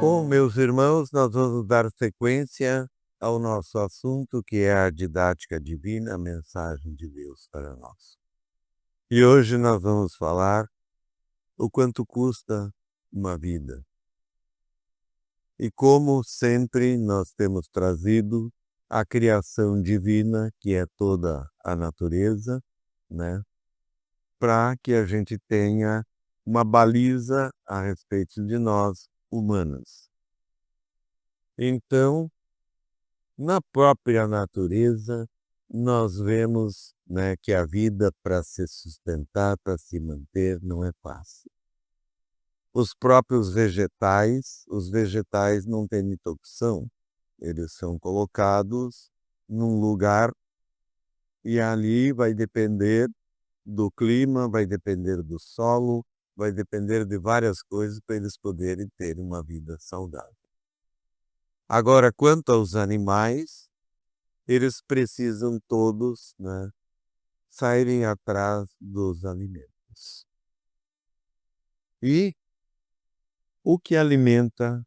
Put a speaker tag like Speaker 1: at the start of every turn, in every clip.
Speaker 1: Bom, meus irmãos, nós vamos dar sequência ao nosso assunto, que é a didática divina, a mensagem de Deus para nós. E hoje nós vamos falar o quanto custa uma vida. E como sempre nós temos trazido a criação divina, que é toda a natureza, né, para que a gente tenha uma baliza a respeito de nós, humanos. Então, na própria natureza, nós vemos, né, que a vida para se sustentar, para se manter, não é fácil. Os vegetais não têm muita opção, eles são colocados num lugar e ali vai depender do clima, vai depender do solo, vai depender de várias coisas para eles poderem ter uma vida saudável. Agora, quanto aos animais, eles precisam todos, né, saírem atrás dos alimentos. E o que alimenta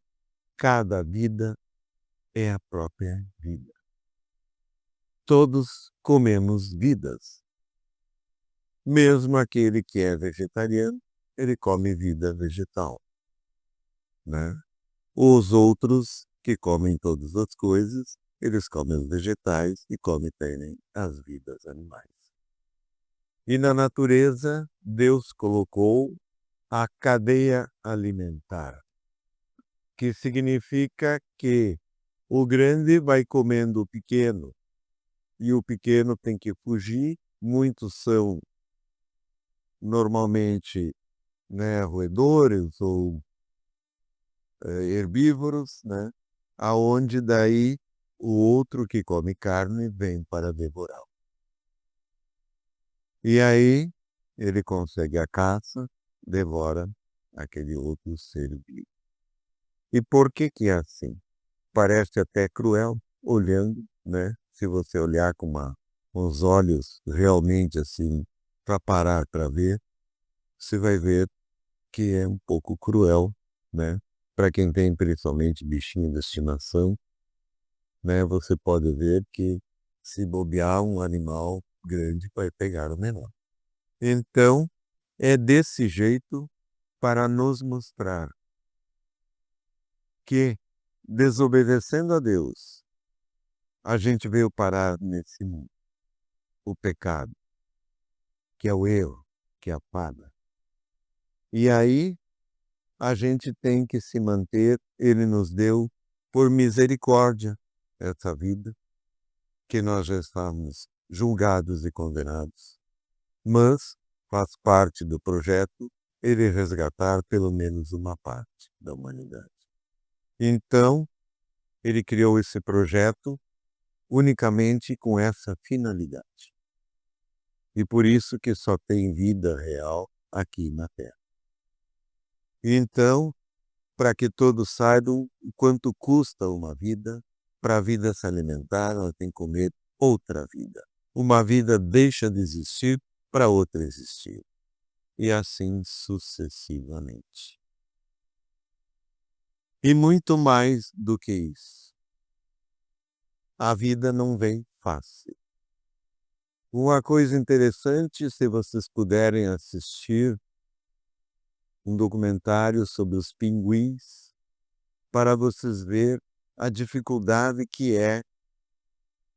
Speaker 1: cada vida é a própria vida. Todos comemos vidas. Mesmo aquele que é vegetariano, ele come vida vegetal, né? Os outros que comem todas as coisas, eles comem os vegetais e comem também as vidas animais. E na natureza, Deus colocou a cadeia alimentar, que significa que o grande vai comendo o pequeno, e o pequeno tem que fugir. Muitos são normalmente, né, roedores ou herbívoros, né, aonde daí o outro que come carne vem para devorá-lo. E aí ele consegue a caça, devora aquele outro ser vivo. E por que que é assim? Parece até cruel, olhando, né, se você olhar com uns olhos realmente assim, para parar para ver, você vai ver que é um pouco cruel, né, para quem tem principalmente bichinho de estimação, né, você pode ver que se bobear um animal grande vai pegar o menor. Então, é desse jeito para nos mostrar que, desobedecendo a Deus, a gente veio parar nesse mundo. O pecado, que é o erro, que é a falha. E aí a gente tem que se manter, ele nos deu por misericórdia essa vida, que nós já estamos julgados e condenados, mas faz parte do projeto ele resgatar pelo menos uma parte da humanidade. Então, ele criou esse projeto unicamente com essa finalidade. E por isso que só tem vida real aqui na Terra. Então, para que todos saibam o quanto custa uma vida, para a vida se alimentar, ela tem que comer outra vida. Uma vida deixa de existir para outra existir. E assim sucessivamente. E muito mais do que isso. A vida não vem fácil. Uma coisa interessante, se vocês puderem assistir um documentário sobre os pinguins, para vocês verem a dificuldade que é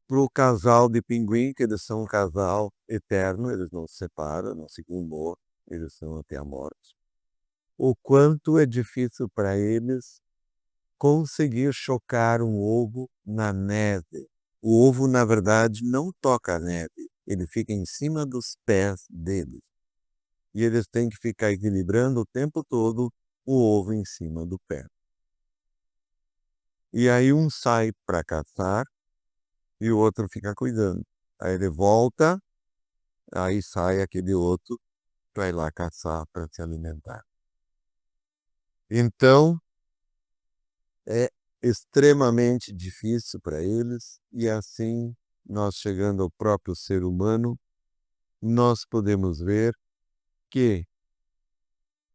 Speaker 1: para o casal de pinguim, que eles são um casal eterno, eles não se separam, não se morram, eles são até a morte. O quanto é difícil para eles conseguir chocar um ovo na neve. O ovo, na verdade, não toca a neve, ele fica em cima dos pés deles. E eles têm que ficar equilibrando o tempo todo o ovo em cima do pé. E aí um sai para caçar e o outro fica cuidando. Aí ele volta, aí sai aquele outro para ir lá caçar, para se alimentar. Então, é extremamente difícil para eles, e assim, nós chegando ao próprio ser humano, nós podemos ver que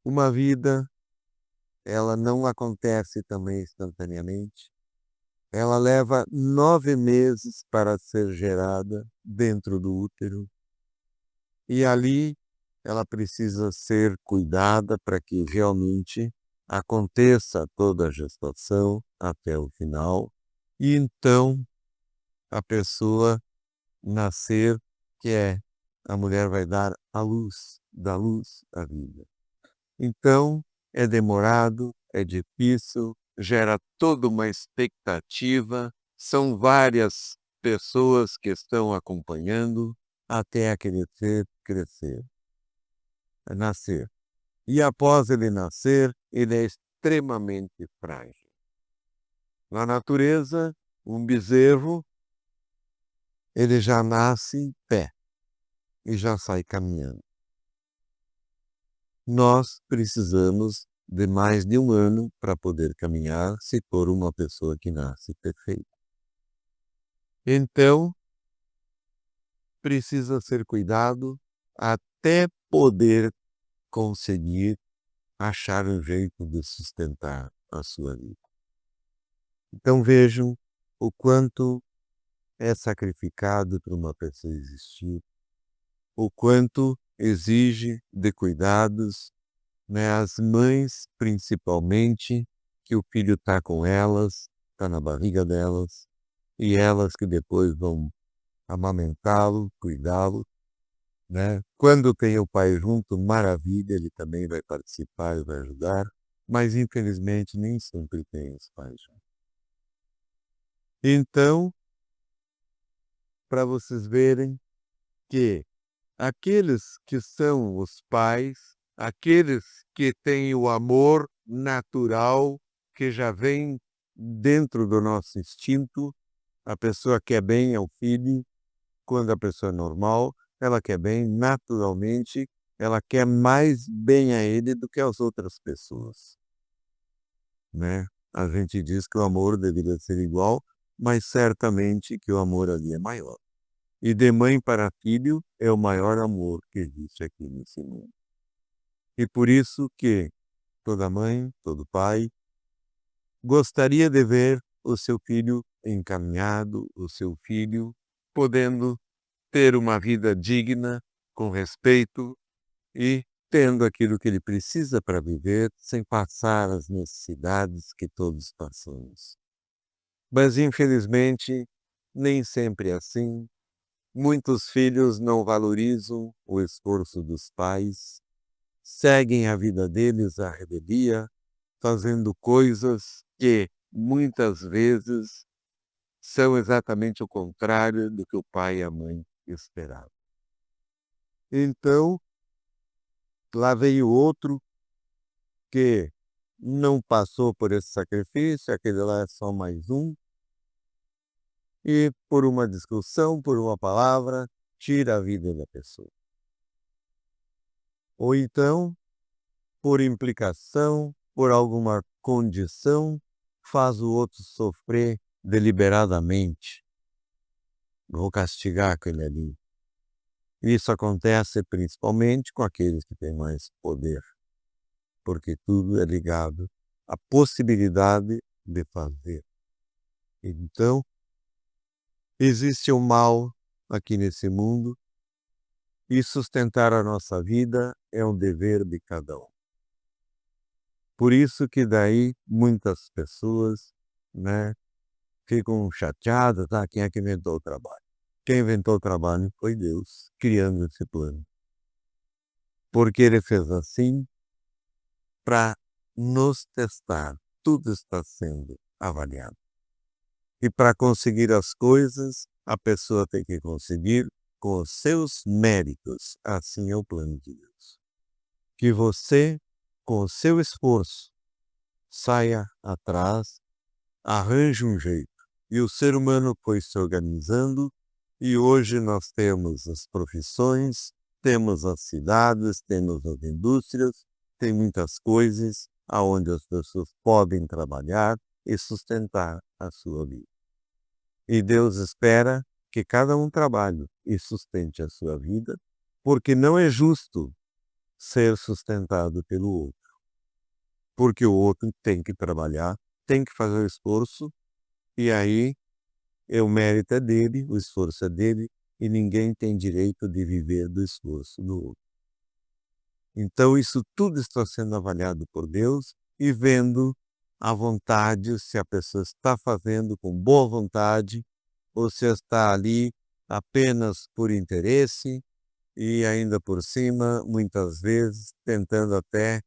Speaker 1: uma vida ela não acontece também instantaneamente. Ela leva 9 meses para ser gerada dentro do útero. E ali ela precisa ser cuidada para que realmente aconteça toda a gestação até o final. E então a pessoa nascer, que é a mulher vai dar à luz à vida. Então, é demorado, é difícil, gera toda uma expectativa, são várias pessoas que estão acompanhando até aquele ser crescer, nascer. E após ele nascer, ele é extremamente frágil. Na natureza, um bezerro, ele já nasce em pé e já sai caminhando. Nós precisamos de mais de 1 ano para poder caminhar, se for uma pessoa que nasce perfeita. Então, precisa ser cuidado até poder conseguir achar um jeito de sustentar a sua vida. Então vejam o quanto é sacrificado para uma pessoa existir, o quanto exige de cuidados, né, as mães principalmente, que o filho está com elas, está na barriga delas, e elas que depois vão amamentá-lo, cuidá-lo, né. Quando tem o pai junto, maravilha, ele também vai participar e vai ajudar, mas infelizmente nem sempre tem os pais juntos. Então, para vocês verem que aqueles que são os pais, aqueles que têm o amor natural que já vem dentro do nosso instinto, a pessoa quer bem ao filho, quando a pessoa é normal, ela quer bem naturalmente, ela quer mais bem a ele do que as outras pessoas, né. A gente diz que o amor deveria ser igual, mas certamente que o amor ali é maior. E de mãe para filho é o maior amor que existe aqui nesse mundo. E por isso que toda mãe, todo pai, gostaria de ver o seu filho encaminhado, o seu filho podendo ter uma vida digna, com respeito e tendo aquilo que ele precisa para viver, sem passar as necessidades que todos passamos. Mas infelizmente, nem sempre é assim. Muitos filhos não valorizam o esforço dos pais, seguem a vida deles à revelia, fazendo coisas que muitas vezes são exatamente o contrário do que o pai e a mãe esperavam. Então, lá veio outro que não passou por esse sacrifício, aquele lá é só mais um, e por uma discussão, por uma palavra, tira a vida da pessoa. Ou então, por implicação, por alguma condição, faz o outro sofrer deliberadamente. Vou castigar aquele ali. Isso acontece principalmente com aqueles que têm mais poder, porque tudo é ligado à possibilidade de fazer. Então, existe o mal aqui nesse mundo e sustentar a nossa vida é um dever de cada um. Por isso que daí muitas pessoas, né, ficam chateadas, tá? Quem é que inventou o trabalho? Quem inventou o trabalho foi Deus, criando esse plano. Porque ele fez assim para nos testar. Tudo está sendo avaliado. E para conseguir as coisas, a pessoa tem que conseguir com os seus méritos. Assim é o plano de Deus. Que você, com o seu esforço, saia atrás, arranje um jeito. E o ser humano foi se organizando e hoje nós temos as profissões, temos as cidades, temos as indústrias, tem muitas coisas aonde as pessoas podem trabalhar e sustentar a sua vida. E Deus espera que cada um trabalhe e sustente a sua vida, porque não é justo ser sustentado pelo outro. porque o outro tem que trabalhar, tem que fazer o esforço, e aí o mérito é dele, o esforço é dele, e ninguém tem direito de viver do esforço do outro. Então isso tudo está sendo avaliado por Deus e vendo a vontade, se a pessoa está fazendo com boa vontade ou se está ali apenas por interesse e ainda por cima, muitas vezes, tentando até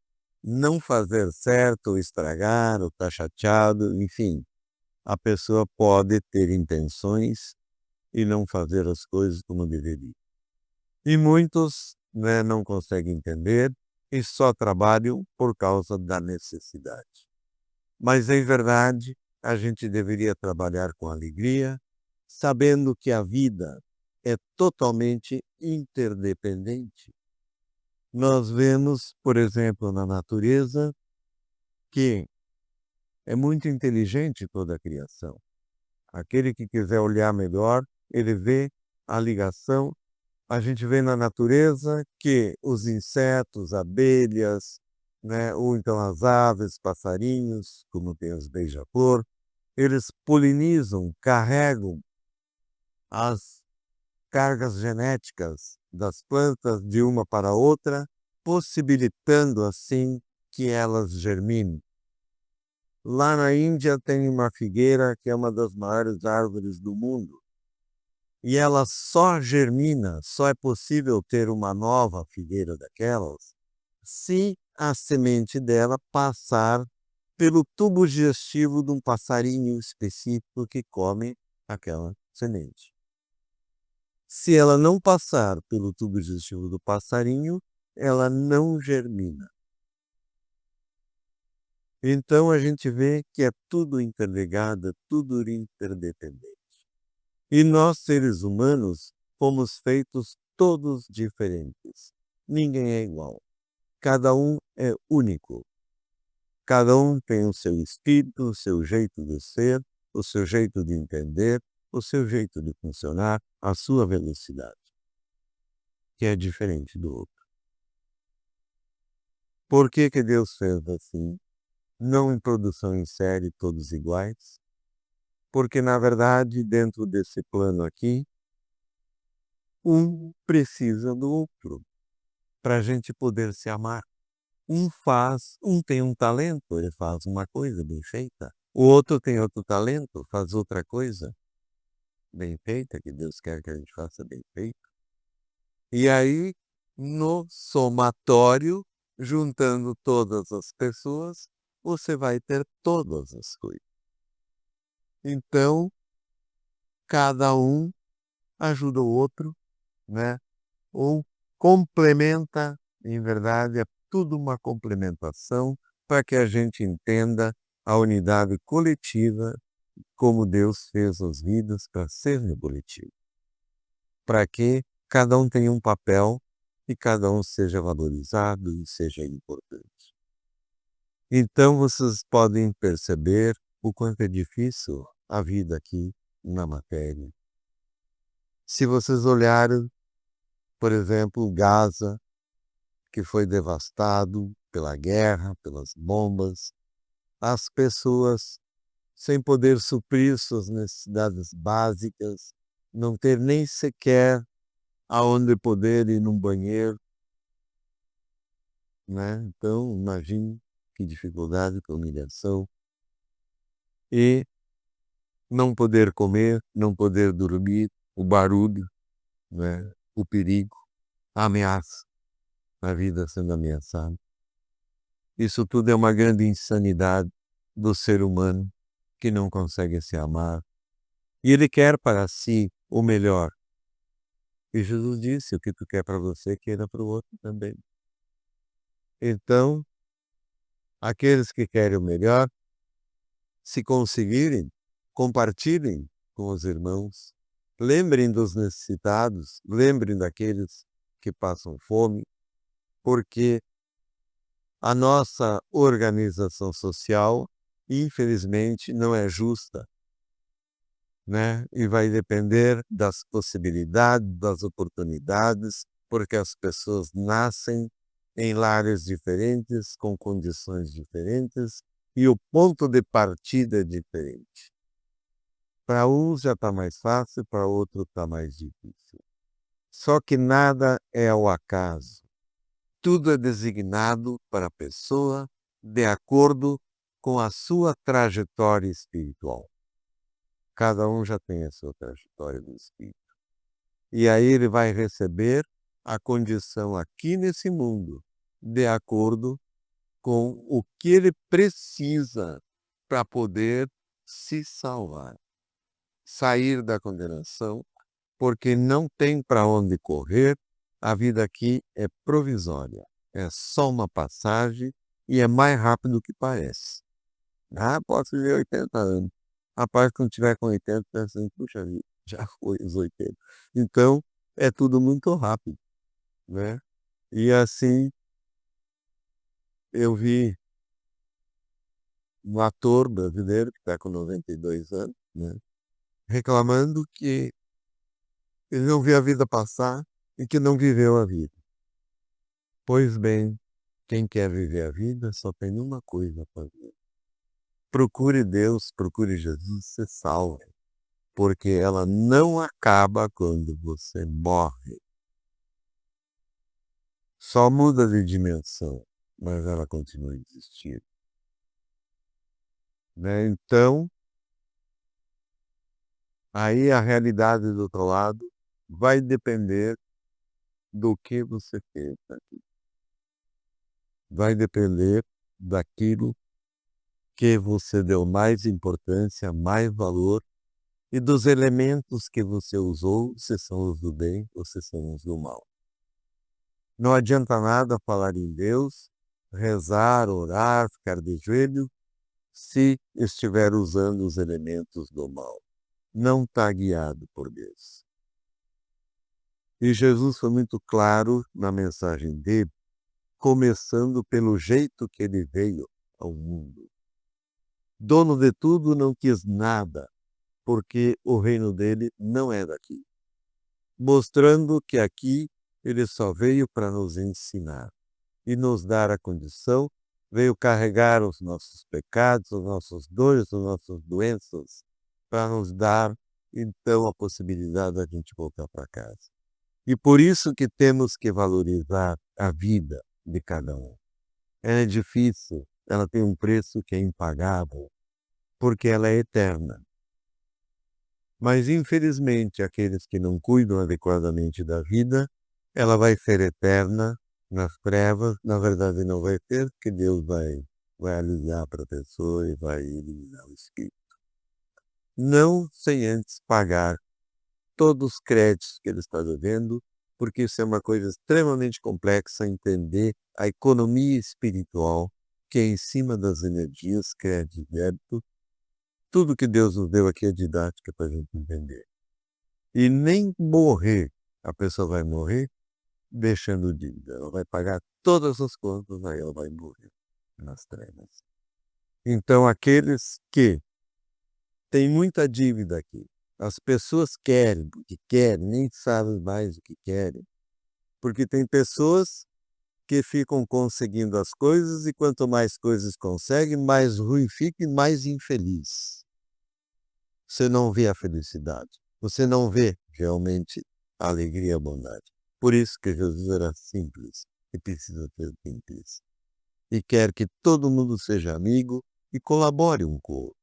Speaker 1: não fazer certo ou estragar ou estar chateado, enfim. A pessoa pode ter intenções e não fazer as coisas como deveria. E muitos, né, não conseguem entender e só trabalham por causa da necessidade. Mas, em verdade, a gente deveria trabalhar com alegria, sabendo que a vida é totalmente interdependente. Nós vemos, por exemplo, na natureza, que é muito inteligente toda a criação. Aquele que quiser olhar melhor, ele vê a ligação. A gente vê na natureza que os insetos, abelhas, né, ou então as aves, passarinhos, como tem os beija-flor, eles polinizam, carregam as cargas genéticas das plantas de uma para outra, possibilitando assim que elas germinem. Lá na Índia tem uma figueira que é uma das maiores árvores do mundo. E ela só germina, só é possível ter uma nova figueira daquelas, se a semente dela passar pelo tubo digestivo de um passarinho específico que come aquela semente. Se ela não passar pelo tubo digestivo do passarinho, ela não germina. Então a gente vê que é tudo interligado, tudo interdependente. E nós, seres humanos, fomos feitos todos diferentes. Ninguém é igual. Cada um é único. Cada um tem o seu espírito, o seu jeito de ser, o seu jeito de entender, o seu jeito de funcionar, a sua velocidade, que é diferente do outro. Por que que Deus fez assim? Não em produção em série, todos iguais? Porque, na verdade, dentro desse plano aqui, um precisa do outro, para a gente poder se amar. Um tem um talento, ele faz uma coisa bem feita. O outro tem outro talento, faz outra coisa bem feita, que Deus quer que a gente faça bem feito. E aí, no somatório, juntando todas as pessoas, você vai ter todas as coisas. Então, cada um ajuda o outro, né? Ou complementa, em verdade, é tudo uma complementação para que a gente entenda a unidade coletiva, como Deus fez as vidas para serem coletivo. Para que cada um tenha um papel e cada um seja valorizado e seja importante. Então vocês podem perceber o quanto é difícil a vida aqui na matéria. Se vocês olharem, por exemplo, Gaza, que foi devastado pela guerra, pelas bombas, as pessoas sem poder suprir suas necessidades básicas, não ter nem sequer aonde poder ir num banheiro, né? Então, imagine que dificuldade, que humilhação. E não poder comer, não poder dormir, o barulho, né? O perigo, a ameaça, a vida sendo ameaçada. Isso tudo é uma grande insanidade do ser humano que não consegue se amar. E ele quer para si o melhor. E Jesus disse: o que tu quer para você, queira para o outro também. Então, aqueles que querem o melhor, se conseguirem, compartilhem com os irmãos. Lembrem dos necessitados, lembrem daqueles que passam fome, porque a nossa organização social, infelizmente, não é justa, né? E vai depender das possibilidades, das oportunidades, porque as pessoas nascem em lares diferentes, com condições diferentes, e o ponto de partida é diferente. Para uns já está mais fácil, para outro está mais difícil. Só que nada é ao acaso. Tudo é designado para a pessoa de acordo com a sua trajetória espiritual. Cada um já tem a sua trajetória do espírito. E aí ele vai receber a condição aqui nesse mundo, de acordo com o que ele precisa para poder se salvar, sair da condenação, porque não tem para onde correr, a vida aqui é provisória, é só uma passagem e é mais rápido do que parece. Ah, posso viver 80 anos. Rapaz, quando tiver com 80, pensa assim, puxa vida, já foi os 80. Então, é tudo muito rápido, né? E assim, eu vi um ator brasileiro que está com 92 anos, né? Reclamando que ele não viu a vida passar e que não viveu a vida. Pois bem, quem quer viver a vida só tem uma coisa para fazer. Procure Deus, procure Jesus, se salve, porque ela não acaba quando você morre. Só muda de dimensão, mas ela continua a existir. Né? Então, aí a realidade do outro lado vai depender do que você fez aqui. Vai depender daquilo que você deu mais importância, mais valor, e dos elementos que você usou, se são os do bem ou se são os do mal. Não adianta nada falar em Deus, rezar, orar, ficar de joelho, se estiver usando os elementos do mal. Não está guiado por Deus. E Jesus foi muito claro na mensagem dele, começando pelo jeito que ele veio ao mundo. Dono de tudo, não quis nada, porque o reino dele não é daqui. Mostrando que aqui ele só veio para nos ensinar e nos dar a condição, veio carregar os nossos pecados, os nossos dores, as nossas doenças, para nos dar, então, a possibilidade da gente voltar para casa. E por isso que temos que valorizar a vida de cada um. Ela é difícil, ela tem um preço que é impagável, porque ela é eterna. Mas, infelizmente, aqueles que não cuidam adequadamente da vida, ela vai ser eterna nas trevas, na verdade não vai ter, porque Deus vai aliviar para a pessoa e vai eliminar o espírito. Não sem antes pagar todos os créditos que ele está devendo, porque isso é uma coisa extremamente complexa, entender a economia espiritual, que é em cima das energias, crédito e débito. Tudo que Deus nos deu aqui é didática para a gente entender. E nem morrer, a pessoa vai morrer deixando dívida. Ela vai pagar todas as contas, aí ela vai morrer nas trevas. Então, aqueles que têm muita dívida aqui, as pessoas querem, porque querem, nem sabem mais o que querem. Porque tem pessoas que ficam conseguindo as coisas e quanto mais coisas conseguem, mais ruim fica e mais infeliz. Você não vê a felicidade. Você não vê realmente a alegria e a bondade. Por isso que Jesus era simples e precisa ser simples. E quer que todo mundo seja amigo e colabore um com o outro.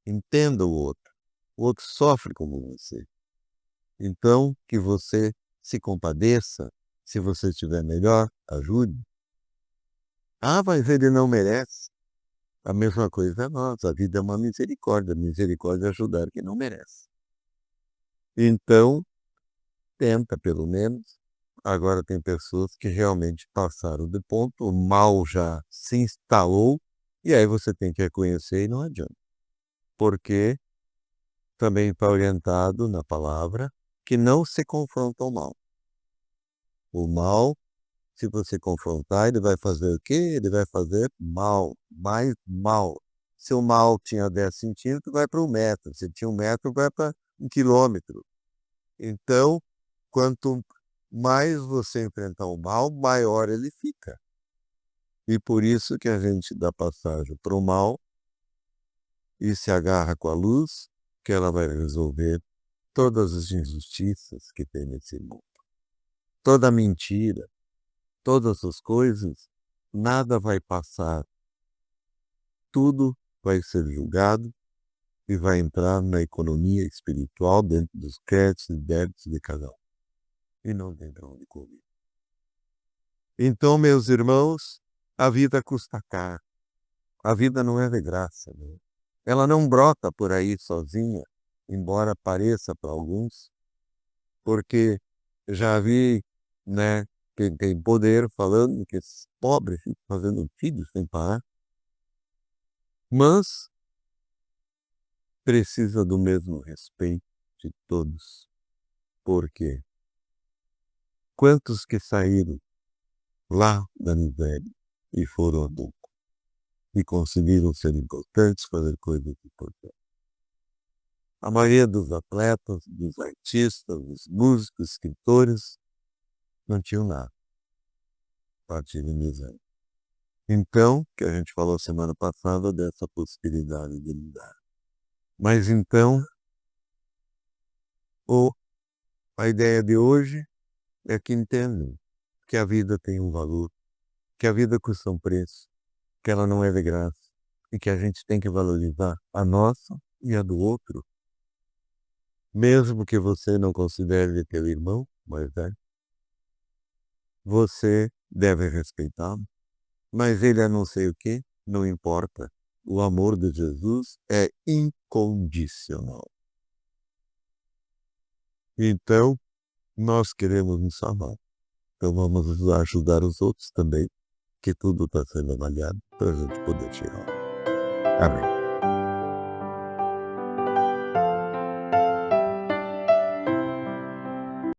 Speaker 1: Entenda o outro. O outro sofre como você. Então, que você se compadeça. Se você estiver melhor, ajude. Ah, mas ele não merece. A mesma coisa é nós. A vida é uma misericórdia. Misericórdia é ajudar quem não merece. Então, tenta pelo menos. Agora tem pessoas que realmente passaram do ponto, o mal já se instalou, e aí você tem que reconhecer e não adianta. Porque também está orientado na palavra que não se confronta o mal. O mal, se você confrontar, ele vai fazer o quê? Ele vai fazer mal, mais mal. Se o mal tinha 10 centímetros, vai para 1 metro. Se tinha 1 metro, vai para 1 quilômetro. Então, quanto mais você enfrentar o mal, maior ele fica. E por isso que a gente dá passagem para o mal e se agarra com a luz, que ela vai resolver todas as injustiças que tem nesse mundo. Toda mentira, todas as coisas, nada vai passar. Tudo vai ser julgado e vai entrar na economia espiritual dentro dos créditos e débitos de cada um. E não tem para onde correr. Então, meus irmãos, a vida custa caro. A vida não é de graça, né? Ela não brota por aí sozinha, embora pareça para alguns, porque já vi, né, quem tem poder falando que esses pobres ficam fazendo filhos sem parar, mas precisa do mesmo respeito de todos, porque quantos que saíram lá da miséria e foram adultos e conseguiram ser importantes, fazer coisas importantes. A maioria dos atletas, dos artistas, dos músicos, escritores, não tinham nada, partiram de miséria. Então, que a gente falou semana passada dessa possibilidade de mudar. Mas então, a ideia de hoje é que entendam que a vida tem um valor, que a vida custa um preço, que ela não é de graça e que a gente tem que valorizar a nossa e a do outro, mesmo que você não considere teu irmão, mas você deve respeitá-lo, mas ele é não sei o quê, não importa. O amor de Jesus é incondicional. Então, nós queremos nos salvar. Então vamos ajudar os outros também, que tudo está sendo avaliado para a gente poder chegar. Amém.